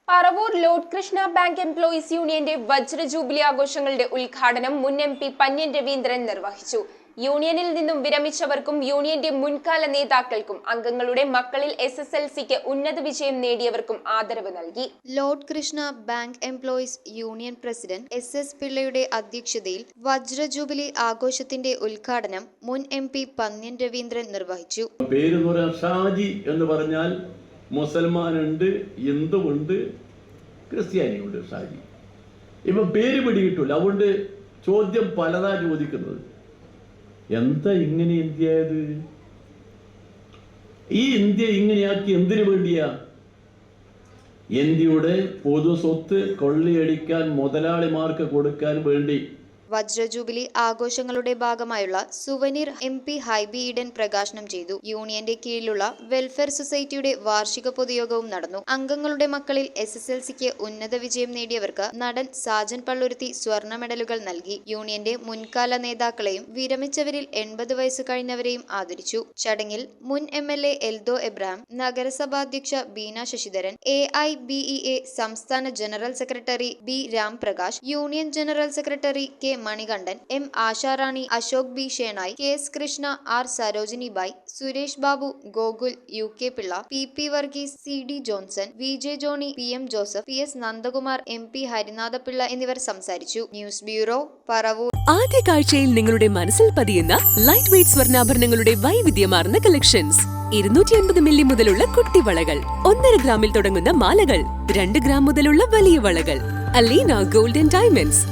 Paravur Lord Krishna bank employees യൂണിയന്റെ വജ്ര jubilee ആഘോഷങ്ങളുടെ ഉദ്ഘാടനം മുൻ MP പന്ന്യൻ രവീന്ദ്രൻ നിർവഹിച്ചു. യൂണിയനിൽ നിന്നും വിരമിച്ചവർക്കും യൂണിയന്റെ മുൻകാല നേതാക്കൾക്കും അംഗങ്ങളുടെ മക്കളിൽ SSLCക്ക് ഉന്നത വിജയം നേടിയവർക്കും ആദരവ് നൽകി. Lord Krishna bank employees union president SS പിള്ളയുടെ അധ്യക്ഷതയിൽ വജ്ര ജൂബിലി ആഘോഷത്തിന്റെ ഉദ്ഘാടനം മുൻ MP പന്ന്യൻ രവീന്ദ്രൻ നിർവഹിച്ചു. പേര് ഷാജി എന്ന് പറഞ്ഞാൽ മുസൽമാനുണ്ട്, ഹിന്ദുവുണ്ട്, ക്രിസ്ത്യാനിയുണ്ട്. ഷാജി ഇപ്പം പേര് പിടികിട്ടില്ല. അതുകൊണ്ട് ചോദ്യം പലതാ ചോദിക്കുന്നത്. എന്താ ഇങ്ങനെ ഇന്ത്യയത്? ഈ ഇന്ത്യ ഇങ്ങനെയാക്കി എന്തിനു വേണ്ടിയാ? ഇന്ത്യയുടെ പൊതു സ്വത്ത് കൊള്ളയടിക്കാൻ, മുതലാളിമാർക്ക് കൊടുക്കാൻ വേണ്ടി. വജ്ര ജൂബിലി ആഘോഷങ്ങളുടെ ഭാഗമായുള്ള സുവനീർ MP ഹൈബി ഈഡൻ പ്രകാശനം ചെയ്തു. യൂണിയന്റെ കീഴിലുള്ള വെൽഫെയർ സൊസൈറ്റിയുടെ വാർഷിക പൊതുയോഗവും നടന്നു. അംഗങ്ങളുടെ മക്കളിൽ SSLCക്ക് ഉന്നത വിജയം നേടിയവർക്ക് നടൻ സാജൻ പള്ളുരുത്തി സ്വർണ്ണ മെഡലുകൾ നൽകി. യൂണിയന്റെ മുൻകാല നേതാക്കളെയും വിരമിച്ചവരിൽ 80 വയസ്സ് കഴിഞ്ഞവരെയും ആദരിച്ചു. ചടങ്ങിൽ മുൻ MLA എൽദോ എബ്രഹാം, നഗരസഭാധ്യക്ഷ ബീന ശശിധരൻ, AIBEA സംസ്ഥാന general secretary B Ramprakash, union general secretary K Manikandan, M Asharani, Ashok B Shenoy, KS Krishna, R Sarojini Bai, Suresh Babu, Gokul, UK Pillai, PP Varghese, CD Johnson, VJ Johny, PM Joseph, PS Nandakumar, MP Harinathapillai എന്നിവർ സംസാരിച്ചു. News bureau, Paravur. ആദ്യ കാഴ്ചയിൽ നിങ്ങളുടെ മനസ്സിൽ പതിയുന്ന ലൈറ്റ് വെയ്റ്റ് സ്വർണ്ണാഭരണങ്ങളുടെ വൈവിധ്യമാർന്ന കളക്ഷൻസ്. 250 മില്ലി മുതലുള്ള കുട്ടിവളകൾ, 1.5 ഗ്രാമിൽ തുടങ്ങുന്ന മാലകൾ, 2 ഗ്രാം മുതലുള്ള വലിയ വളകൾ. Aleena golden diamonds,